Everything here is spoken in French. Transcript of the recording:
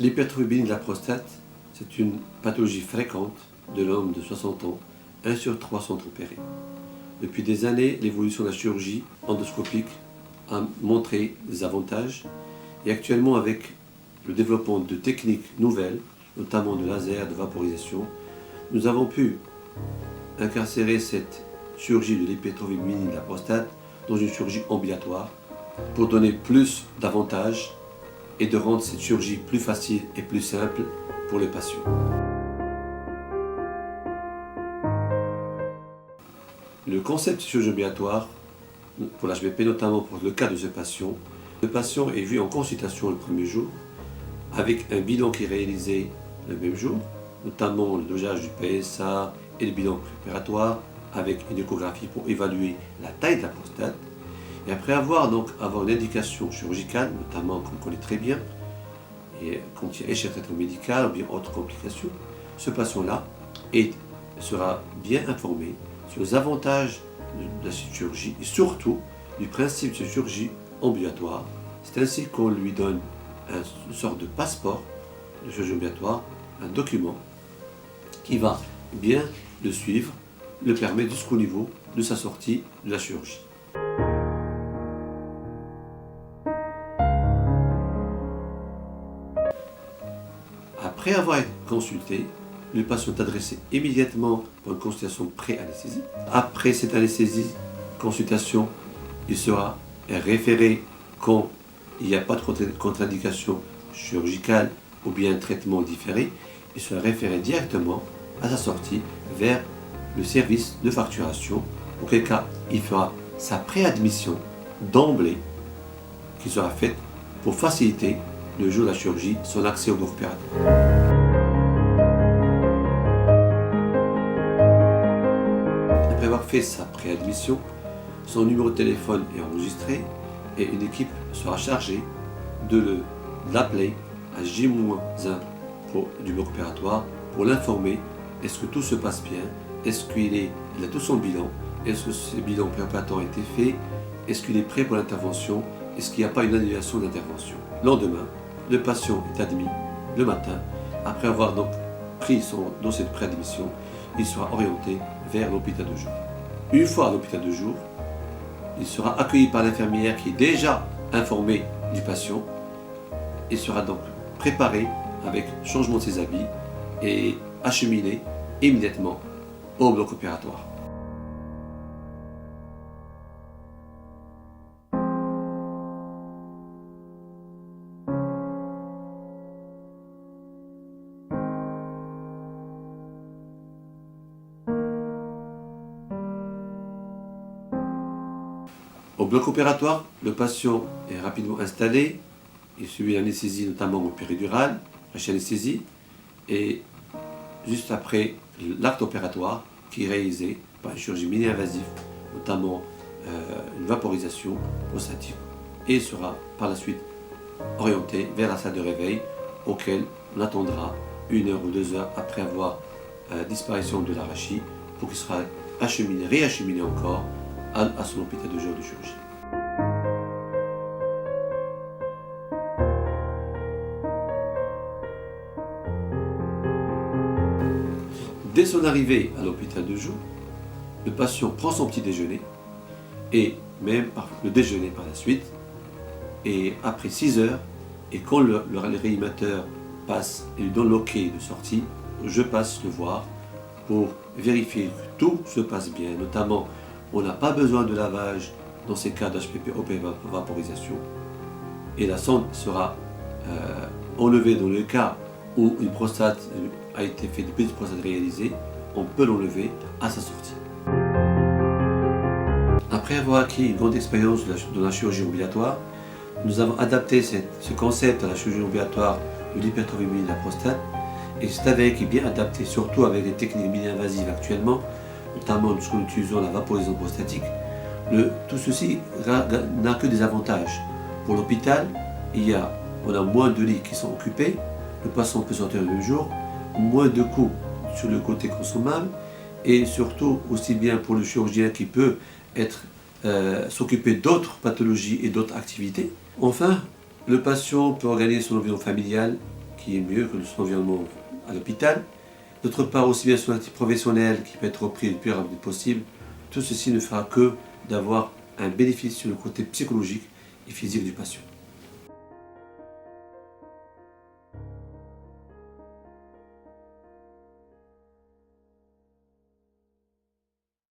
L'hypertrophie bénigne de la prostate, c'est une pathologie fréquente de l'homme de 60 ans, 1 sur 3 sont opérés. Depuis des années, l'évolution de la chirurgie endoscopique a montré des avantages et actuellement avec le développement de techniques nouvelles, notamment de laser, de vaporisation, nous avons pu incarcérer cette chirurgie de l'hypertrophie bénigne de la prostate dans une chirurgie ambulatoire pour donner plus d'avantages et de rendre cette chirurgie plus facile et plus simple pour les patients. Le concept de chirurgie ambulatoire, pour l'HBP, notamment pour le cas de ce patient, le patient est vu en consultation le premier jour, avec un bilan qui est réalisé le même jour, notamment le dosage du PSA et le bilan préparatoire, avec une échographie pour évaluer la taille de la prostate. Et après avoir une indication chirurgicale, notamment qu'on connaît très bien, et quand il y a échec de traitement médical ou bien autres complications, ce patient-là sera bien informé sur les avantages de cette chirurgie et surtout du principe de cette chirurgie ambulatoire. C'est ainsi qu'on lui donne une sorte de passeport de chirurgie ambulatoire, un document qui va bien le suivre, le permet jusqu'au niveau de sa sortie de la chirurgie. Après avoir été consulté, le patient est adressé immédiatement pour une consultation pré-anesthésie. Après cette anesthésie, consultation, il sera référé quand il n'y a pas de contre-indication chirurgicale ou bien un traitement différé. Il sera référé directement à sa sortie vers le service de facturation, auquel cas il fera sa préadmission d'emblée qui sera faite pour faciliter le jour de la chirurgie son accès au bloc opératoire. Après avoir fait sa préadmission, son numéro de téléphone est enregistré et une équipe sera chargée de l'appeler à J-1 du bloc opératoire pour l'informer est-ce que tout se passe bien, est-ce qu'il a tout son bilan, est-ce que ce bilan préparatoire a été fait, est-ce qu'il est prêt pour l'intervention, est-ce qu'il n'y a pas une annulation d'intervention. Le lendemain, le patient est admis le matin. Après avoir donc pris son dossier de préadmission, il sera orienté vers l'hôpital de jour. Une fois à l'hôpital de jour, il sera accueilli par l'infirmière qui est déjà informée du patient. Il sera donc préparé avec changement de ses habits et acheminé immédiatement au bloc opératoire. Au bloc opératoire, le patient est rapidement installé, il subit l'anesthésie notamment au péridurale, la anesthésie, et juste après l'acte opératoire qui est réalisé par une chirurgie mini-invasive, notamment une vaporisation prostatique, et sera par la suite orienté vers la salle de réveil auquel on attendra 1 heure ou 2 heures après avoir disparition de l'arachie pour qu'il sera réacheminé encore à son hôpital de jour de chirurgie. Dès son arrivée à l'hôpital de jour, le patient prend son petit déjeuner et même le déjeuner par la suite. Et après 6 heures, et quand le réanimateur passe et lui donne l'ok de sortie, je passe le voir pour vérifier que tout se passe bien. Notamment, on n'a pas besoin de lavage dans ces cas d'HPP OP vaporisation. Et la sonde sera enlevée dans le cas où une prostate a été faite, une petite prostate réalisée, on peut l'enlever à sa sortie. Après avoir acquis une grande expérience de la chirurgie ambulatoire, nous avons adapté ce concept à la chirurgie ambulatoire de l'hypertrophie bénigne de la prostate, et c'est avéré qu'il est bien adapté, surtout avec les techniques mini-invasives actuellement, notamment ce que nous utilisons la vaporisation prostatique. Tout ceci n'a que des avantages. Pour l'hôpital, on a moins de lits qui sont occupés, le patient peut sortir le même jour, moins de coûts sur le côté consommable, et surtout aussi bien pour le chirurgien qui peut s'occuper d'autres pathologies et d'autres activités. Enfin, le patient peut organiser son environnement familial qui est mieux que son environnement à l'hôpital. D'autre part, aussi bien son activité professionnelle qui peut être reprise le plus rapidement possible. Tout ceci ne fera que d'avoir un bénéfice sur le côté psychologique et physique du patient.